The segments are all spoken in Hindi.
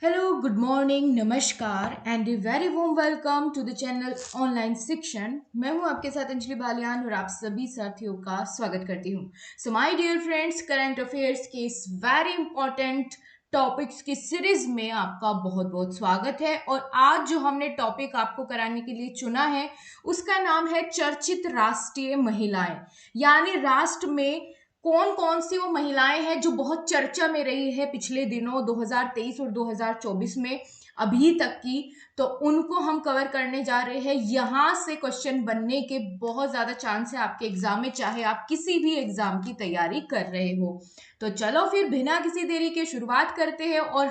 Hello, good morning, नमस्कार and a very warm welcome to the channel online Shikshan. मैं हूं आपके साथ अंजलि बालियान और आप सभी साथियों का स्वागत करती हूं। So my dear friends, current affairs के इस वेरी इंपॉर्टेंट टॉपिक्स की सीरीज में आपका बहुत बहुत स्वागत है। और आज जो हमने टॉपिक आपको कराने के लिए चुना है उसका नाम है चर्चित राष्ट्रीय महिलाएं, यानी राष्ट्र में कौन कौन सी वो महिलाएं हैं जो बहुत चर्चा में रही है पिछले दिनों 2023 और 2024 में अभी तक की। तो उनको हम कवर करने जा रहे हैं। यहां से क्वेश्चन बनने के बहुत ज्यादा चांस है आपके एग्जाम में, चाहे आप किसी भी एग्जाम की तैयारी कर रहे हो। तो चलो फिर बिना किसी देरी के शुरुआत करते हैं। और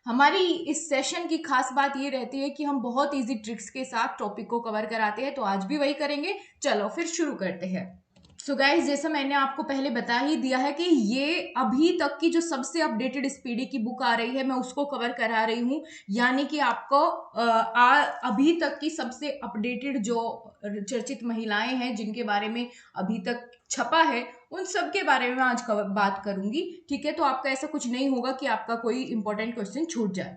हमारी इस सेशन की खास बात ये रहती है कि हम बहुत इजी ट्रिक्स के साथ टॉपिक को कवर कराते हैं, तो आज भी वही करेंगे। चलो फिर शुरू करते हैं। सो गाइज, जैसा मैंने आपको पहले बता ही दिया है कि ये अभी तक की जो सबसे अपडेटेड स्पीडी की बुक आ रही है, मैं उसको कवर करा रही हूँ। यानी कि आपको अभी तक की सबसे अपडेटेड जो चर्चित महिलाएं हैं जिनके बारे में अभी तक छपा है, उन सब के बारे में मैं आज बात करूंगी। ठीक है, तो आपका ऐसा कुछ नहीं होगा कि आपका कोई इंपॉर्टेंट क्वेश्चन छूट जाए।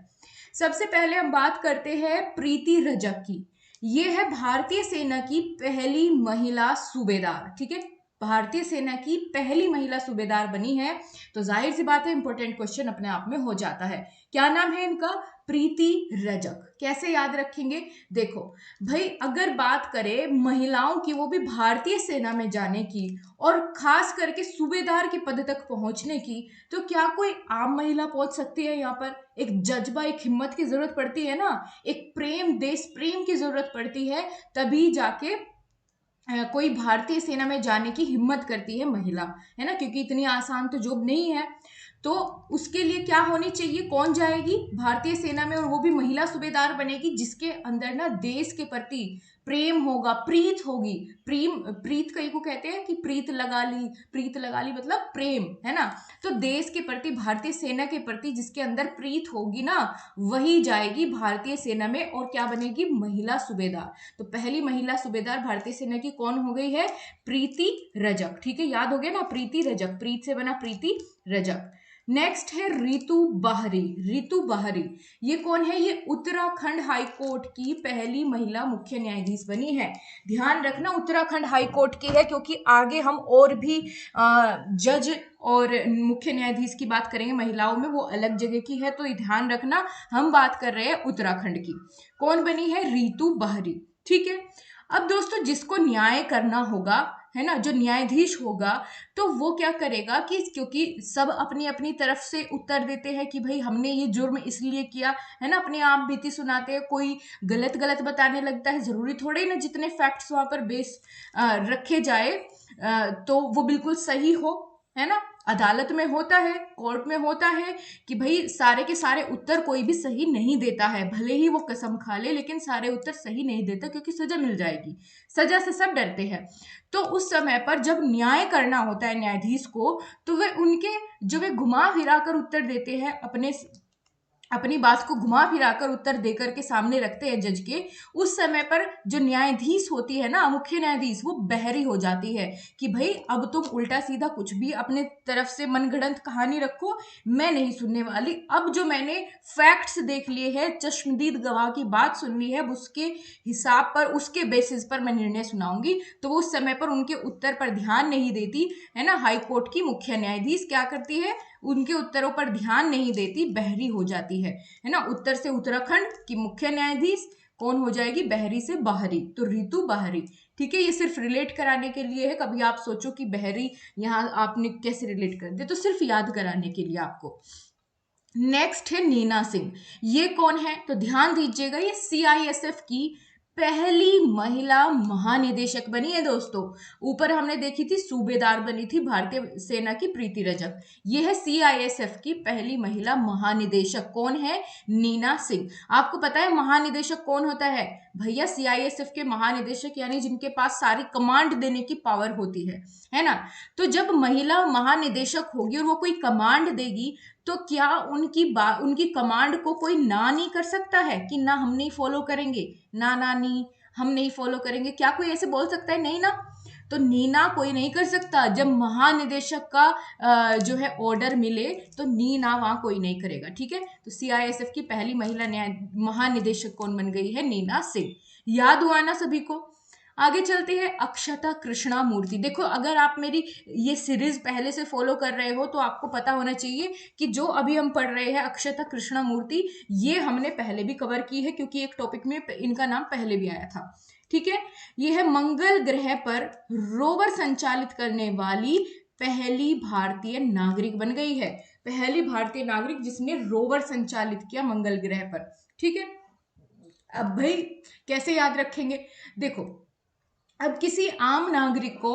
सबसे पहले हम बात करते हैं प्रीति रजक की। ये है भारतीय सेना की पहली महिला सूबेदार। ठीक है, भारतीय सेना की पहली महिला सूबेदार बनी है। तो जाहिर सी बात है, इंपॉर्टेंट क्वेश्चन अपने आप में हो जाता है। क्या नाम है इनका? प्रीति रजक। कैसे याद रखेंगे? देखो भाई, अगर बात करें महिलाओं की, वो भी भारतीय सेना में जाने की और खास करके सूबेदार के पद तक पहुंचने की, तो क्या कोई आम महिला पहुंच सकती है? यहाँ पर एक जज्बा, एक हिम्मत की जरूरत पड़ती है ना, एक प्रेम, देश प्रेम की जरूरत पड़ती है, तभी जाके कोई भारतीय सेना में जाने की हिम्मत करती है महिला, है ना, क्योंकि इतनी आसान तो जॉब नहीं है। तो उसके लिए क्या होनी चाहिए? कौन जाएगी भारतीय सेना में और वो भी महिला सूबेदार बनेगी जिसके अंदर ना देश के प्रति प्रेम होगा, प्रीत होगी। प्रीत कई को कहते हैं कि प्रीत लगा ली मतलब प्रेम, है ना। तो देश के प्रति, भारतीय सेना के प्रति जिसके अंदर प्रीत होगी ना, वही जाएगी भारतीय सेना में और क्या बनेगी? महिला सूबेदार। तो पहली महिला सूबेदार भारतीय सेना की कौन हो गई है? प्रीति रजक। ठीक है, याद हो गया ना, प्रीति रजक, प्रीत से बना प्रीति रजक। नेक्स्ट है रितु बाहरी। रितु बाहरी ये कौन है? ये उत्तराखंड हाईकोर्ट की पहली महिला मुख्य न्यायाधीश बनी है। ध्यान रखना, उत्तराखंड हाईकोर्ट की है, क्योंकि आगे हम और भी जज और मुख्य न्यायाधीश की बात करेंगे महिलाओं में, वो अलग जगह की है। तो ध्यान रखना, हम बात कर रहे हैं उत्तराखंड की। कौन बनी है? रितु बाहरी। ठीक है, अब दोस्तों जिसको न्याय करना होगा, है ना, जो न्यायाधीश होगा, तो वो क्या करेगा कि क्योंकि सब अपनी अपनी तरफ से उत्तर देते हैं कि भाई हमने ये जुर्म इसलिए किया, है ना, अपने आप बीती सुनाते हैं, कोई गलत गलत बताने लगता है। जरूरी थोड़े ना जितने फैक्ट्स वहां पर बेस रखे जाए तो वो बिल्कुल सही हो, है ना। अदालत में होता है, कोर्ट में होता है कि भाई सारे के सारे उत्तर कोई भी सही नहीं देता है, भले ही वो कसम खा ले, लेकिन सारे उत्तर सही नहीं देता क्योंकि सजा मिल जाएगी। सजा से सब डरते हैं। तो उस समय पर जब न्याय करना होता है न्यायाधीश को, तो वे उनके जो वे घुमा फिरा कर उत्तर देते हैं, अपनी बात को घुमा फिरा कर उत्तर देकर के सामने रखते हैं जज के, उस समय पर जो न्यायाधीश होती है ना, मुख्य न्यायाधीश, वो बहरी हो जाती है कि भाई अब तुम उल्टा सीधा कुछ भी अपने तरफ से मनगढ़ंत कहानी रखो, मैं नहीं सुनने वाली। अब जो मैंने फैक्ट्स देख लिए हैं, चश्मदीद गवाह की बात सुन ली है, उसके हिसाब पर, उसके बेसिस पर मैं निर्णय सुनाऊंगी। तो वो उस समय पर उनके उत्तर पर ध्यान नहीं देती, है ना। हाईकोर्ट की मुख्य न्यायाधीश क्या करती है? उनके उत्तरों पर ध्यान नहीं देती, बहरी हो जाती है ना। उत्तर से उत्तराखंड की मुख्य न्यायाधीश कौन हो जाएगी? बहरी से बाहरी, तो रितु बाहरी। ठीक है, ये सिर्फ रिलेट कराने के लिए है। कभी आप सोचो कि बहरी यहाँ आपने कैसे रिलेट कर दिया, तो सिर्फ याद कराने के लिए आपको। नेक्स्ट है नीना सिंह। ये कौन है? तो ध्यान दीजिएगा, ये सीआईएसएफ की पहली महिला महानिदेशक बनी है दोस्तों। ऊपर हमने देखी थी सूबेदार बनी थी भारतीय सेना की प्रीति रजक, ये है सीआईएसएफ की पहली महिला महानिदेशक। कौन है? नीना सिंह। आपको पता है महानिदेशक कौन होता है? भैया सीआईएसएफ के महानिदेशक, यानी जिनके पास सारी कमांड देने की पावर होती है ना। तो जब महिला महानिदेशक होगी और वो कोई कमांड देगी, तो क्या उनकी कमांड को कोई ना नहीं कर सकता है कि ना हम नहीं फॉलो करेंगे, ना ना नहीं हम नहीं फॉलो करेंगे? क्या कोई ऐसे बोल सकता है? नहीं ना। तो नीना कोई नहीं कर सकता। जब महानिदेशक का जो है ऑर्डर मिले तो नीना वहां कोई नहीं करेगा, ठीक है। तो सीआईएसएफ की पहली महिला न्याय महानिदेशक कौन बन गई है? नीना सिंह। याद हुआ ना सभी को। आगे चलते हैं अक्षता कृष्णा मूर्ति। देखो अगर आप मेरी ये सीरीज पहले से फॉलो कर रहे हो तो आपको पता होना चाहिए कि जो अभी हम पढ़ रहे हैं अक्षता कृष्णा मूर्ति, ये हमने पहले भी कवर की है क्योंकि एक टॉपिक में इनका नाम पहले भी आया था, ठीक है। ये है मंगल ग्रह पर रोवर संचालित करने वाली पहली भारतीय नागरिक बन गई है। पहली भारतीय नागरिक जिसने रोवर संचालित किया मंगल ग्रह पर, ठीक है। अब भाई कैसे याद रखेंगे? देखो अब किसी आम नागरिक को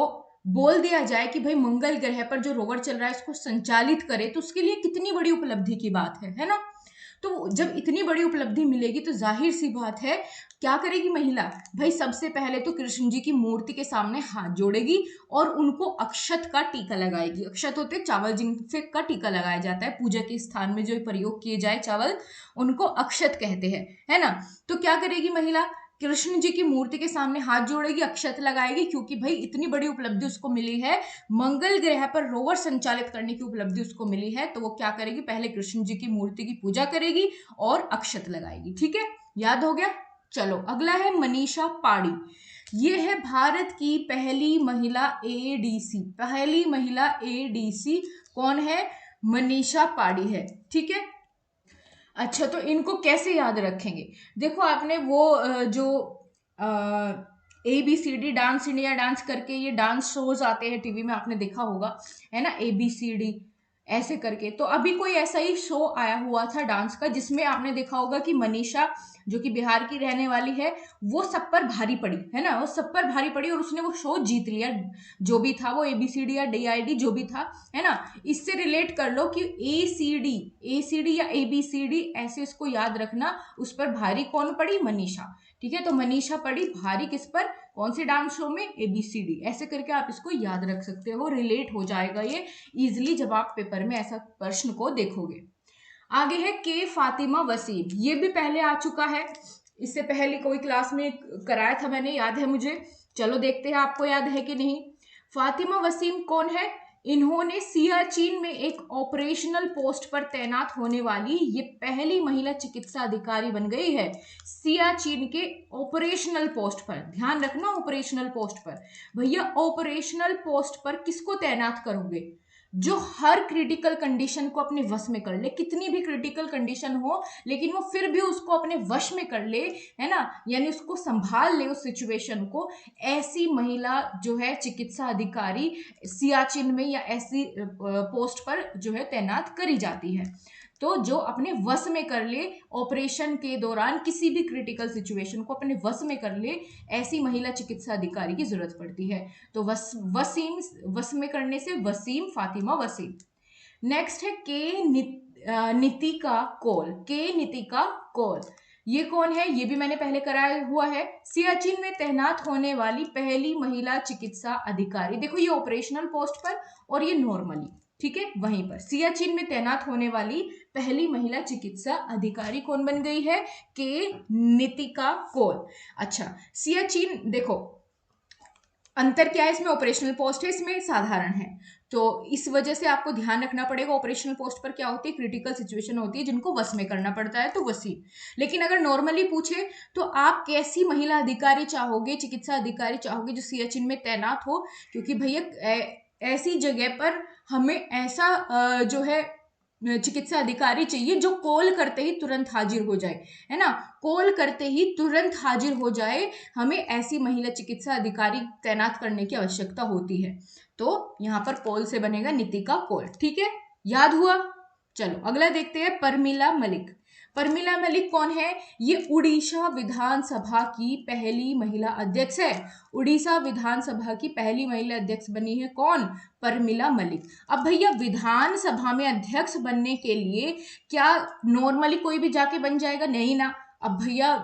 बोल दिया जाए कि भाई मंगल ग्रह पर जो रोवर चल रहा है इसको संचालित करे, तो उसके लिए कितनी बड़ी उपलब्धि की बात है ना। तो जब इतनी बड़ी उपलब्धि मिलेगी तो जाहिर सी बात है क्या करेगी महिला? भाई सबसे पहले तो कृष्ण जी की मूर्ति के सामने हाथ जोड़ेगी और उनको अक्षत का टीका लगाएगी। अक्षत होते चावल जिनसे का टीका लगाया जाता है पूजा के स्थान में जो प्रयोग किए जाए चावल, उनको अक्षत कहते हैं, है ना। तो क्या करेगी महिला? कृष्ण जी की मूर्ति के सामने हाथ जोड़ेगी, अक्षत लगाएगी, क्योंकि भाई इतनी बड़ी उपलब्धि उसको मिली है, मंगल ग्रह पर रोवर संचालित करने की उपलब्धि उसको मिली है। तो वो क्या करेगी? पहले कृष्ण जी की मूर्ति की पूजा करेगी और अक्षत लगाएगी, ठीक है। याद हो गया। चलो अगला है मनीषा पाड़ी। ये है भारत की पहली महिला एडीसी। पहली महिला एडीसी कौन है? मनीषा पाड़ी है, ठीक है। अच्छा तो इनको कैसे याद रखेंगे? देखो आपने वो जो ABCD डांस इंडिया डांस करके ये डांस शोज आते हैं टीवी में, आपने देखा होगा, है ना, ABCD ऐसे करके। तो अभी कोई ऐसा ही शो आया हुआ था डांस का जिसमें आपने देखा होगा कि मनीषा जो कि बिहार की रहने वाली है वो सब पर भारी पड़ी, है ना, वो सब पर भारी पड़ी और उसने वो शो जीत लिया। जो भी था वो ABCD या DID जो भी था, है ना। इससे रिलेट कर लो कि ACD या ABCD ऐसे इसको याद रखना। उस पर भारी कौन पड़ी? मनीषा, ठीक है। तो मनीषा पड़ी भारी किस पर? कौन से डांस शो में? ABCD। ऐसे करके आप इसको याद रख सकते हो, रिलेट हो जाएगा ये इजिली जब आप पेपर में ऐसा प्रश्न को देखोगे। आगे है के फातिमा वसीम। ये भी पहले आ चुका है, इससे पहले कोई क्लास में कराया था मैंने, याद है मुझे। चलो देखते हैं आपको याद है कि नहीं। फातिमा वसीम कौन है? इन्होंने सियाचिन में एक ऑपरेशनल पोस्ट पर तैनात होने वाली ये पहली महिला चिकित्सा अधिकारी बन गई है। सियाचिन के ऑपरेशनल पोस्ट पर, ध्यान रखना ऑपरेशनल पोस्ट पर। भैया ऑपरेशनल पोस्ट पर किसको तैनात करोगे? जो हर क्रिटिकल कंडीशन को अपने वश में कर ले, कितनी भी क्रिटिकल कंडीशन हो लेकिन वो फिर भी उसको अपने वश में कर ले, है ना, यानी उसको संभाल ले उस सिचुएशन को। ऐसी महिला जो है चिकित्सा अधिकारी सियाचिन में या ऐसी पोस्ट पर जो है तैनात करी जाती है। तो जो अपने वश में कर ले, ऑपरेशन के दौरान किसी भी क्रिटिकल सिचुएशन को अपने वश में कर ले, ऐसी महिला चिकित्सा अधिकारी की जरूरत पड़ती है। तो वसीम, वश में करने से वसीम, फातिमा वसीम। नेक्स्ट है नितिका कौल। के नितिका कौल ये कौन है? ये भी मैंने पहले कराया हुआ है। सियाचिन में तैनात होने वाली पहली महिला चिकित्सा अधिकारी। देखो ये ऑपरेशनल पोस्ट पर और ये नॉर्मली, ठीक है, वहीं पर सियाचिन में तैनात होने वाली पहली महिला चिकित्सा अधिकारी कौन बन गई है? के नितिका कौल। अच्छा सियाचिन, देखो अंतर क्या है इसमें? ऑपरेशनल पोस्ट है, इसमें साधारण है। तो इस वजह से आपको ध्यान रखना पड़ेगा ऑपरेशनल पोस्ट पर क्या होती है? क्रिटिकल सिचुएशन होती है जिनको वश में करना पड़ता है, तो वसीम। लेकिन अगर नॉर्मली पूछे तो आप कैसी महिला अधिकारी चाहोगे, चिकित्सा अधिकारी चाहोगे जो सियाचिन में तैनात हो? क्योंकि भैया ऐसी जगह पर हमें ऐसा जो है चिकित्सा अधिकारी चाहिए जो कॉल करते ही तुरंत हाजिर हो जाए, है ना, कॉल करते ही तुरंत हाजिर हो जाए। हमें ऐसी महिला चिकित्सा अधिकारी तैनात करने की आवश्यकता होती है। तो यहाँ पर कॉल से बनेगा नितिका कौल, ठीक है, याद हुआ। चलो अगला देखते हैं परमिला मलिक। परमिला मलिक कौन है? ये उड़ीसा विधानसभा की पहली महिला अध्यक्ष है। उड़ीसा विधानसभा की पहली महिला अध्यक्ष बनी है कौन? परमिला मलिक। अब भैया विधानसभा में अध्यक्ष बनने के लिए क्या नॉर्मली कोई भी जाके बन जाएगा? नहीं ना। अब भैया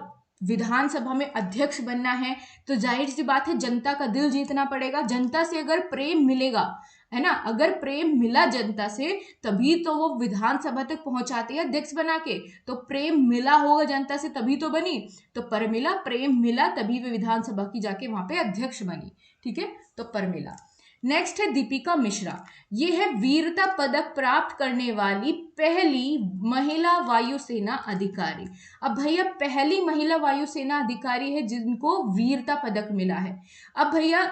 विधानसभा में अध्यक्ष बनना है तो जाहिर सी बात है जनता का दिल जीतना पड़ेगा। जनता से अगर प्रेम मिलेगा, है ना। अगर प्रेम मिला जनता से तभी तो वो विधानसभा तक पहुंचाती है अध्यक्ष बना के। तो प्रेम मिला होगा जनता से तभी तो बनी। तो परमिला, प्रेम मिला तभी वे विधानसभा की जाके वहां पे अध्यक्ष बनी। ठीक है, तो परमिला। नेक्स्ट है दीपिका मिश्रा। ये है वीरता पदक प्राप्त करने वाली पहली महिला वायुसेना अधिकारी। अब भैया पहली महिला वायुसेना अधिकारी है जिनको वीरता पदक मिला है। अब भैया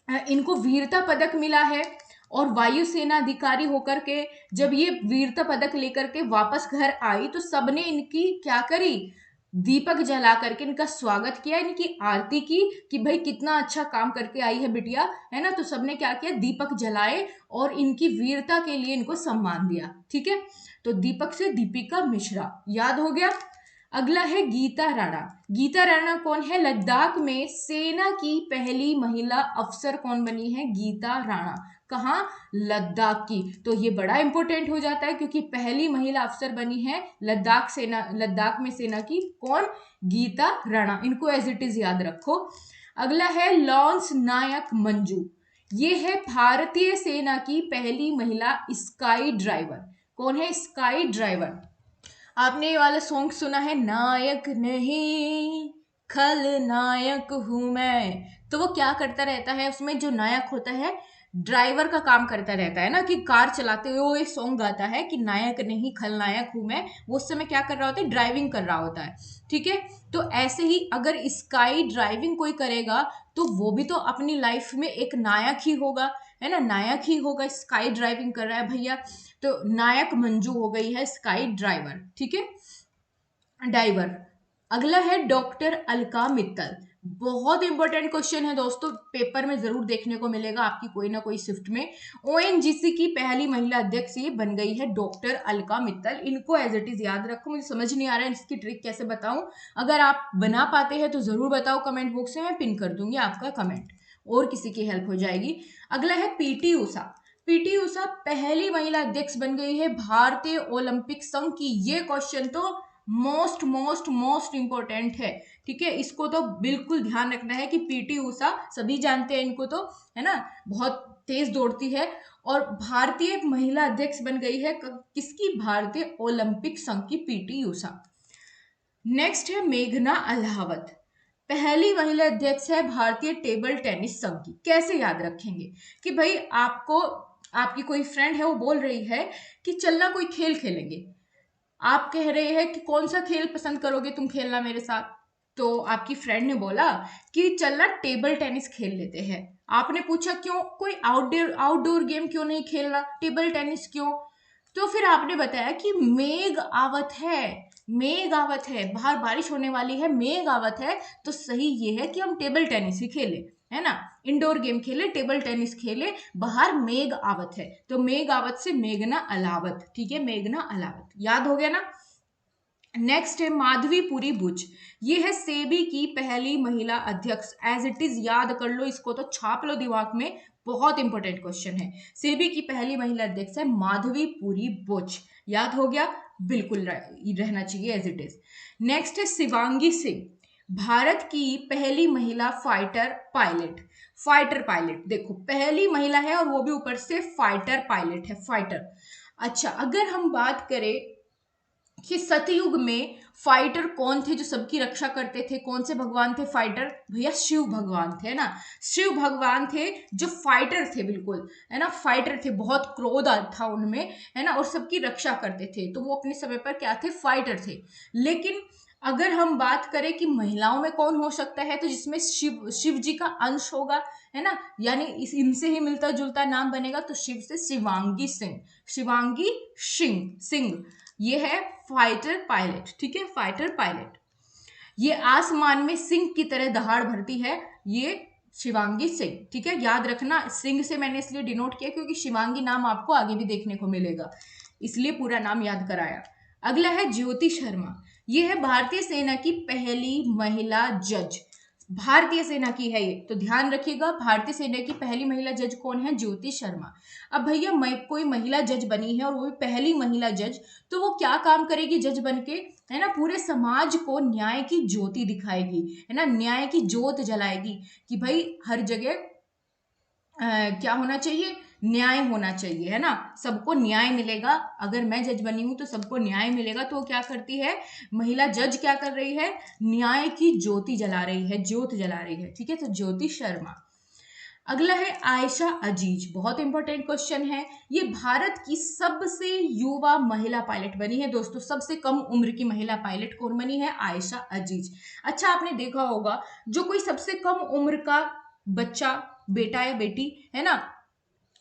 इनको वीरता पदक मिला है और वायुसेना अधिकारी होकर के जब ये वीरता पदक लेकर के वापस घर आई तो सबने इनकी क्या करी, दीपक जला करके इनका स्वागत किया, इनकी आरती की कि भाई कितना अच्छा काम करके आई है बिटिया, है ना। तो सबने क्या किया, दीपक जलाए और इनकी वीरता के लिए इनको सम्मान दिया। ठीक है, तो दीपक से दीपिका मिश्रा याद हो गया। अगला है गीता राणा। गीता राणा कौन है, लद्दाख में सेना की पहली महिला अफसर कौन बनी है, गीता राणा। कहाँ, लद्दाख की। तो ये बड़ा इंपॉर्टेंट हो जाता है क्योंकि पहली महिला अफसर बनी है लद्दाख में सेना की कौन, गीता राणा। इनको एज इट इज याद रखो। अगला है लॉन्स नायक मंजू। ये है भारतीय सेना की पहली महिला स्काई ड्राइवर। कौन है, स्काई ड्राइवर। आपने ये वाला सॉन्ग सुना है, नायक नहीं खलनायक हूं मैं। तो वो क्या करता रहता है, उसमें जो नायक होता है ड्राइवर का काम करता रहता है ना, कि कार चलाते हुए वो ये सॉन्ग गाता है कि नायक नहीं खलनायक हूं मैं। वो उस समय क्या कर रहा होता है, ड्राइविंग कर रहा होता है। ठीक है, तो ऐसे ही अगर स्काई ड्राइविंग कोई करेगा तो वो भी तो अपनी लाइफ में एक नायक ही होगा, है ना, नायक ही होगा। स्काई ड्राइविंग कर रहा है भैया, तो नायक मंजू हो गई है स्काई ड्राइवर। ठीक है, डाइवर। अगला है डॉक्टर अलका मित्तल। बहुत इंपॉर्टेंट क्वेश्चन है दोस्तों, पेपर में जरूर देखने को मिलेगा आपकी कोई ना कोई शिफ्ट में। ओएनजीसी की पहली महिला अध्यक्ष ये बन गई है डॉक्टर अलका मित्तल। इनको एज इट इज याद रखो। मुझे समझ नहीं आ रहा है इसकी ट्रिक कैसे बताऊं, अगर आप बना पाते हैं तो जरूर बताओ कमेंट बॉक्स में, मैं पिन कर दूंगी आपका कमेंट और किसी की हेल्प हो जाएगी। अगला है पीटी उषा। पीटी उषा पहली महिला अध्यक्ष बन गई है भारतीय ओलंपिक संघ की। ये क्वेश्चन तो मोस्ट मोस्ट मोस्ट इंपॉर्टेंट है। ठीक है, इसको तो बिल्कुल ध्यान रखना है कि पीटी उषा, सभी जानते हैं इनको तो, है ना, बहुत तेज दौड़ती है और भारतीय महिला अध्यक्ष बन गई है किसकी, भारतीय ओलंपिक संघ की पीटी उषा। नेक्स्ट है मेघना अलाहावत। पहली महिला अध्यक्ष है भारतीय टेबल टेनिस संघ की। कैसे याद रखेंगे कि भाई आपको, आपकी कोई फ्रेंड है वो बोल रही है कि चलना कोई खेल खेलेंगे। आप कह रहे हैं कि कौन सा खेल पसंद करोगे तुम खेलना मेरे साथ। तो आपकी फ्रेंड ने बोला कि चलना टेबल टेनिस खेल लेते हैं। आपने पूछा क्यों, कोई आउटडोर आउटडोर गेम क्यों नहीं खेलना, टेबल टेनिस क्यों। तो फिर आपने बताया कि मेघ आवत है, मेघ आवत है, बाहर बारिश होने वाली है, मेघ आवत है, तो सही ये है कि हम टेबल टेनिस ही खेले, है ना, इंडोर गेम खेले, टेबल टेनिस खेले, बाहर मेघ आवत है। तो मेघ आवत से मेघना अलावत। ठीक है, मेघना अलावत याद हो गया ना। नेक्स्ट है माधवीपुरी बुच। ये है सेबी की पहली महिला अध्यक्ष। एज इट इज याद कर लो, इसको तो छाप लो दिमाग में, बहुत इंपॉर्टेंट क्वेश्चन है। सेबी की पहली महिला अध्यक्ष है माधवीपुरी बुच। याद हो गया, बिल्कुल रहना चाहिए एज इट इज। नेक्स्ट है शिवांगी सिंह। भारत की पहली महिला फाइटर पायलट। फाइटर पायलट देखो, पहली महिला है और वो भी ऊपर से फाइटर पायलट है, फाइटर। अच्छा, अगर हम बात करें कि सतयुग में फाइटर कौन थे जो सबकी रक्षा करते थे, कौन से भगवान थे फाइटर, भैया शिव भगवान थे, है ना। शिव भगवान थे जो फाइटर थे, बिल्कुल, है ना, फाइटर थे, बहुत क्रोध था उनमें, है ना, और सबकी रक्षा करते थे। तो वो अपने समय पर क्या थे, फाइटर थे। लेकिन अगर हम बात करें कि महिलाओं में कौन हो सकता है, तो जिसमें शिव जी का अंश होगा, है ना, यानी इनसे ही मिलता जुलता नाम बनेगा, तो शिव से शिवांगी सिंह, शिवांगी सिंह ये है फाइटर पायलट। ठीक है, फाइटर पायलट। ये आसमान में सिंह की तरह दहाड़ भरती है, ये शिवांगी सिंह। ठीक है, याद रखना, सिंह से मैंने इसलिए डिनोट किया क्योंकि शिवांगी नाम आपको आगे भी देखने को मिलेगा, इसलिए पूरा नाम याद कराया। अगला है ज्योति शर्मा। ये है भारतीय सेना की पहली महिला जज। भारतीय सेना की है ये, तो ध्यान रखिएगा, भारतीय सेना की पहली महिला जज कौन है, ज्योति शर्मा। अब भैया कोई महिला जज बनी है और वो भी पहली महिला जज, तो वो क्या काम करेगी जज बन के, है ना, पूरे समाज को न्याय की ज्योति दिखाएगी, है ना, न्याय की ज्योत जलाएगी कि भाई हर जगह क्या होना चाहिए, न्याय होना चाहिए, है ना, सबको न्याय मिलेगा। अगर मैं जज बनी हूं तो सबको न्याय मिलेगा। तो क्या करती है महिला जज, क्या कर रही है, न्याय की ज्योति जला रही है, ज्योत जला रही है। ठीक है, तो ज्योति शर्मा। अगला है आयशा अजीज, बहुत इंपॉर्टेंट क्वेश्चन है। ये भारत की सबसे युवा महिला पायलट बनी है दोस्तों। सबसे कम उम्र की महिला पायलट कौन बनी है, आयशा अजीज। अच्छा, आपने देखा होगा जो कोई सबसे कम उम्र का बच्चा, बेटा या बेटी, है ना,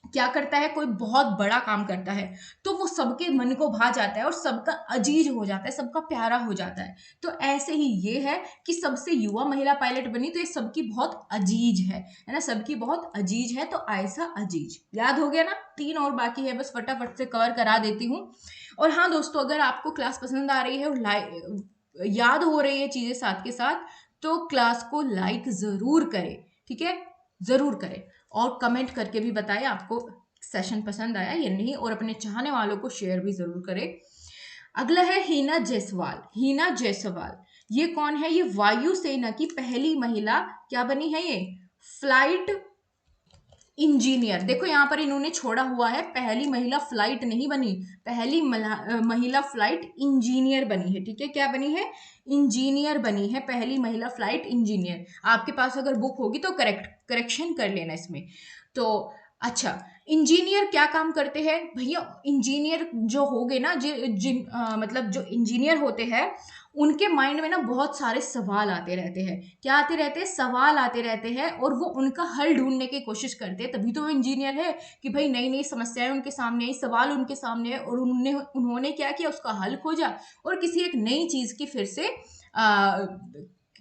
क्या करता है, कोई बहुत बड़ा काम करता है तो वो सबके मन को भा जाता है और सबका अजीज हो जाता है, सबका प्यारा हो जाता है। तो ऐसे ही ये है कि सबसे युवा महिला पायलट बनी तो ये सबकी बहुत अजीज है ना, सबकी बहुत अजीज है। तो आयशा अजीज याद हो गया ना। 3 और बाकी है, बस फटाफट से कवर करा देती हूँ। और हाँ दोस्तों, अगर आपको क्लास पसंद आ रही है और याद हो रही है चीजें साथ के साथ, तो क्लास को लाइक जरूर करें। ठीक है, जरूर करें। और कमेंट करके भी बताएं आपको सेशन पसंद आया या नहीं, और अपने चाहने वालों को शेयर भी जरूर करें। अगला है हिना जायसवाल। हिना जायसवाल ये कौन है, ये वायुसेना की पहली महिला क्या बनी है, ये फ्लाइट इंजीनियर। देखो यहाँ पर इन्होंने छोड़ा हुआ है, पहली महिला फ्लाइट नहीं बनी, पहली महिला फ्लाइट इंजीनियर बनी है। ठीक है, क्या बनी है, इंजीनियर बनी है, पहली महिला फ्लाइट इंजीनियर। आपके पास अगर बुक होगी तो करेक्शन कर लेना इसमें। तो अच्छा, इंजीनियर क्या काम करते हैं भैया, इंजीनियर जो होगे ना, मतलब जो इंजीनियर होते हैं उनके माइंड में ना बहुत सारे सवाल आते रहते हैं। क्या आते रहते हैं, सवाल आते रहते हैं, और वो उनका हल ढूंढने की कोशिश करते हैं। तभी तो वो इंजीनियर है कि भाई नई नई समस्याएं उनके सामने आई, सवाल उनके सामने है, और उन्होंने क्या किया, उसका हल खोजा और किसी एक नई चीज की फिर से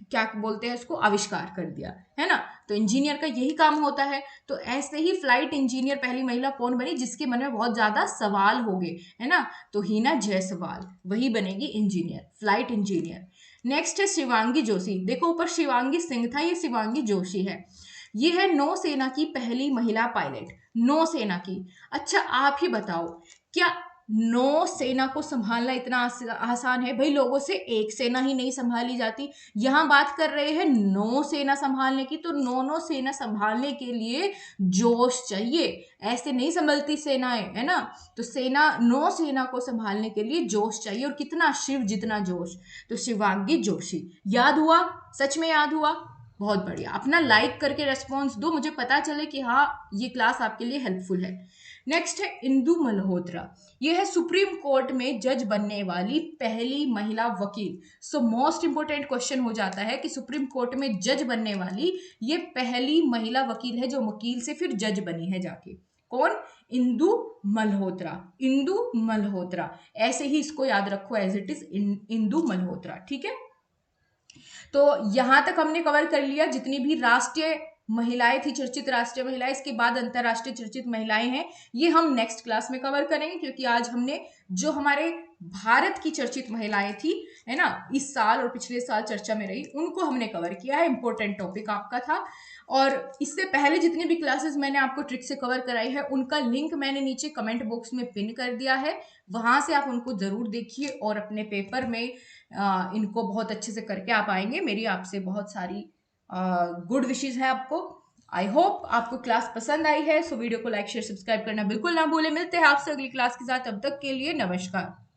क्या बोलते हैं उसको, आविष्कार कर दिया, है ना। तो इंजीनियर का यही काम होता है। तो ऐसे ही फ्लाइट इंजीनियर पहली महिला कौन बनी, जिसके मन में बहुत ज्यादा सवाल हो गए, है ना, तो हिना जायसवाल वही बनेगी इंजीनियर, फ्लाइट इंजीनियर। नेक्स्ट है शिवांगी जोशी। देखो ऊपर शिवांगी सिंह था, ये शिवांगी जोशी है। ये है नौसेना की पहली महिला पायलट, नौसेना की। अच्छा आप ही बताओ, क्या नौसेना को संभालना इतना आसान है भाई, लोगों से एक सेना ही नहीं संभाली जाती। यहां बात कर रहे हैं नौसेना संभालने की, तो नौ सेना संभालने के लिए जोश चाहिए, ऐसे नहीं संभलती सेनाएं, है ना। तो नौसेना को संभालने के लिए जोश चाहिए, और कितना, शिव जितना जोश। तो शिवांगी जोशी याद हुआ, सच में याद हुआ, बहुत बढ़िया। अपना लाइक करके रेस्पॉन्स दो, मुझे पता चले कि हाँ ये क्लास आपके लिए हेल्पफुल है। नेक्स्ट है इंदु मल्होत्रा। ये है सुप्रीम कोर्ट में जज बनने वाली पहली महिला वकील। सो मोस्ट इंपोर्टेंट क्वेश्चन हो जाता है कि सुप्रीम कोर्ट में जज बनने वाली ये पहली महिला वकील है, जो वकील से फिर जज बनी है जाके। कौन, इंदु मल्होत्रा, इंदु मल्होत्रा। ऐसे ही इसको याद रखो, as it is Indu Malhotra. ठीक है, तो यहां तक हमने कवर कर लिया जितनी भी राष्ट्रीय महिलाएं थी, चर्चित राष्ट्रीय महिलाएं। इसके बाद अंतरराष्ट्रीय चर्चित महिलाएं हैं, ये हम नेक्स्ट क्लास में कवर करेंगे, क्योंकि आज हमने जो हमारे भारत की चर्चित महिलाएं थी, है ना, इस साल और पिछले साल चर्चा में रही, उनको हमने कवर किया है। इंपॉर्टेंट टॉपिक आपका था। और इससे पहले जितनी भी क्लासेस मैंने आपको ट्रिक से कवर कराई है, उनका लिंक मैंने नीचे कमेंट बॉक्स में पिन कर दिया है, वहां से आप उनको जरूर देखिए और अपने पेपर में इनको बहुत अच्छे से करके आप आएंगे। मेरी आपसे बहुत सारी गुड विशेस है आपको। आई होप आपको क्लास पसंद आई है। सो वीडियो को लाइक शेयर सब्सक्राइब करना बिल्कुल ना भूले। मिलते हैं आपसे अगली क्लास के साथ, तब तक के लिए नमस्कार।